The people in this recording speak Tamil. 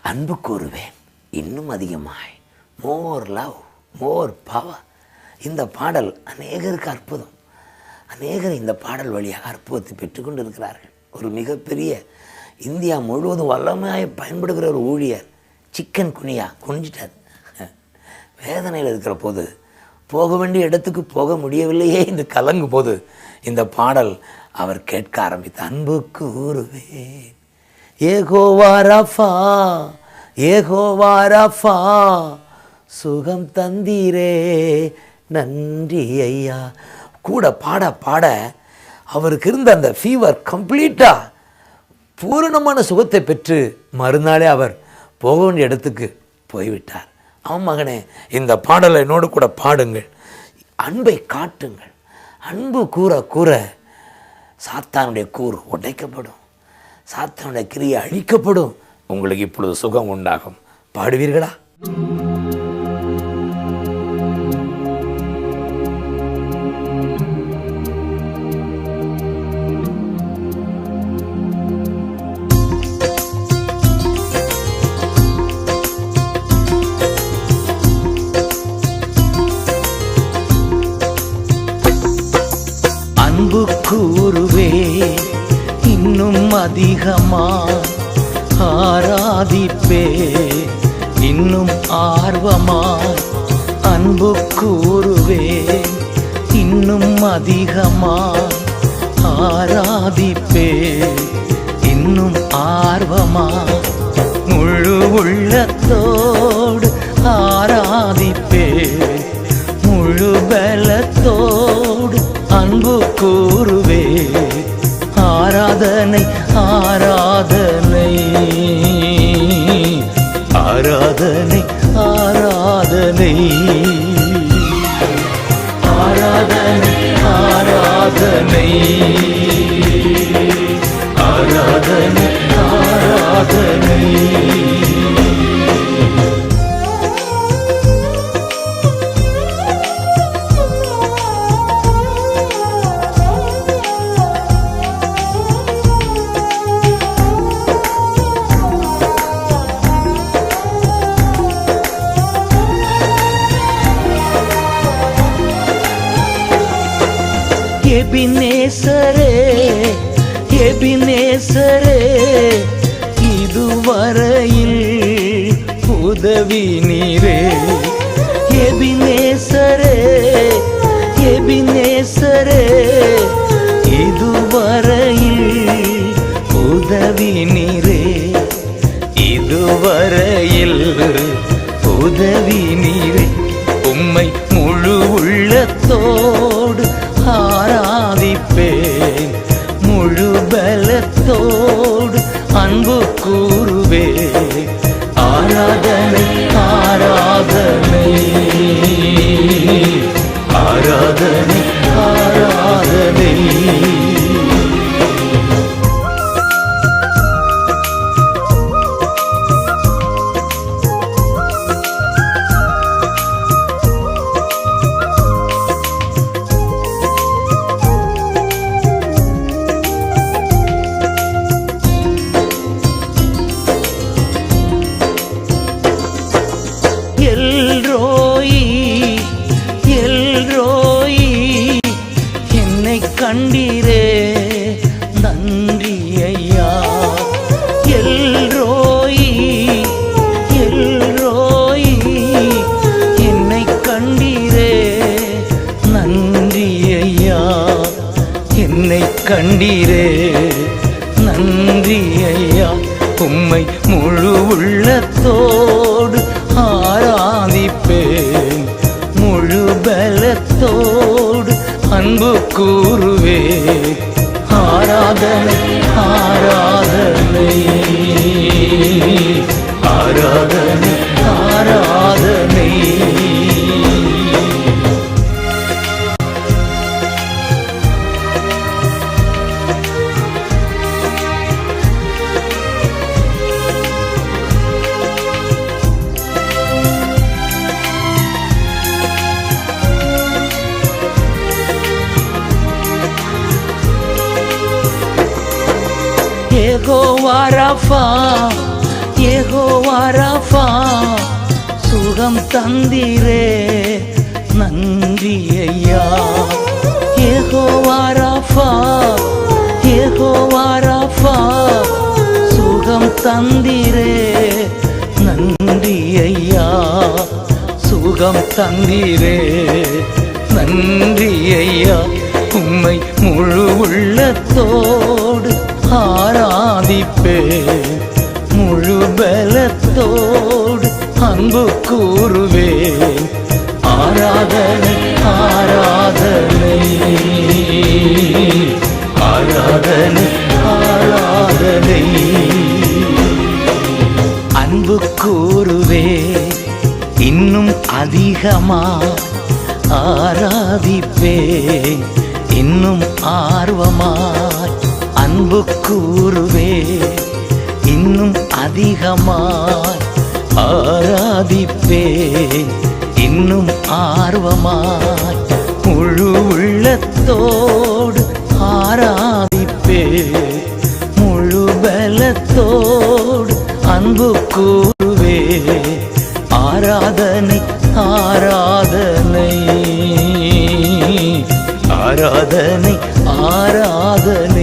அன்பு கூறுவேன் இன்னும் அதிகமாய், மோர் லவ் மோர் பவர். இந்த பாடல் அநேகருக்கு அற்புதம். அநேகர் இந்த பாடல் வழியாக அற்புதத்தை பெற்றுக்கொண்டு இருக்கிறார்கள். ஒரு மிகப்பெரிய இந்தியா முழுவதும் வல்லமையாக பயன்படுகிற ஒரு ஊழியர் சிக்கன் குனியா குனிஞ்சிட்டார். வேதனையில் இருக்கிற போது, போக வேண்டிய இடத்துக்கு போக முடியவில்லையே என்று கலங்கும் போது இந்த பாடல் அவர் கேட்க ஆரம்பித்த அன்பு கூறுவேன் யெகோவா ரஃபா யெகோவா ரஃபா, சுகம் தந்தீரே நன்றி ஐயா. கூட பாட பாட அவருக்கு இருந்த அந்த ஃபீவர் கம்ப்ளீட்டாக பூரணமான சுகத்தை பெற்று மறுநாளே அவர் போக வேண்டிய இடத்துக்கு போய்விட்டார். மகனே, இந்த பாடலை என்னோடு கூட பாடுங்கள். அன்பை காட்டுங்கள். அன்பு கூற கூற சாத்தானுடைய கூர் உடைக்கப்படும், சாத்தானுடைய கிரியை அழிக்கப்படும். உங்களுக்கு இப்பொழுது சுகம் உண்டாகும். பாடுவீர்களா? அன்பு கூறுவே இன்னும் அதிகமா, ஆராதிப்பே இன்னும் ஆர்வமா. அன்பு கூறுவே இன்னும் அதிகமா, ஆராதிப்பே இன்னும் ஆர்வமா. முழு உள்ளத்தோடு ஆராதிப்பே, முழு பலத்தோடு அன்பு கூறுவே. ஆராதனை ஆராதனை ஆராதனை ஆராதனை ஆராதனை ஆராதனை ஆராதனை ஆராதனை. எபினேசரே எபினேசரே, இதுவரையில் உதவி நீரே. எபினேசரே எபினேசரே, இதுவரையில் உதவி நீரே. இதுவரையில் உதவி நீரே. உம்மை முழு உள்ளத்தோடு ஆராதிப்பேன், முழு பலத்தோடு அன்பு கூறுவே. ஆராதனை ஆராதனை ஆராதனை ஆராதனை. கண்டீரே நன்றி ஐயா. எல்ரோயி எல்ரோயி, என்னை கண்டீரே நன்றி ஐயா. என்னை கண்டீரே நன்றி ஐயா. உம்மை முழு உள்ளத்தோடு ஆராதிப்பேன், முழு பலத்தோடு அன்பு கூறுவே. ஆராதனை ஆராதனை ஆராதனை ஆராதனை. யெகோவா ரஃபா யெகோவா ராஃபா சுகம் தந்தீரே நன்றி ஐயா. யெகோவா ராஃபா யெகோவா ராஃபா சுகம் தந்தீரே நன்றி ஐயா. சுகம் தந்தீரே நன்றி ஐயா. உம்மை முழு உள்ளத்தோடு ஆராதிப்பேன், முழு பலத்தோடு அன்பு கூறுவேன். ஆராதனை ஆராதனை ஆராதனை ஆராதனை. அன்பு கூறுவேன் இன்னும் அதிகமா, ஆராதிப்பேன் இன்னும் ஆர்வமாய். அன்பு கூறுவேன் இன்னும் அதிகமாய், ஆராதிப்பேன் இன்னும் ஆர்வமாய். முழு உள்ளத்தோடு ஆராதிப்பேன், முழு பலத்தோடு அன்பு கூறுவேன். ஆராதனை ஆராதனை ஆராதனை ஆராதனை.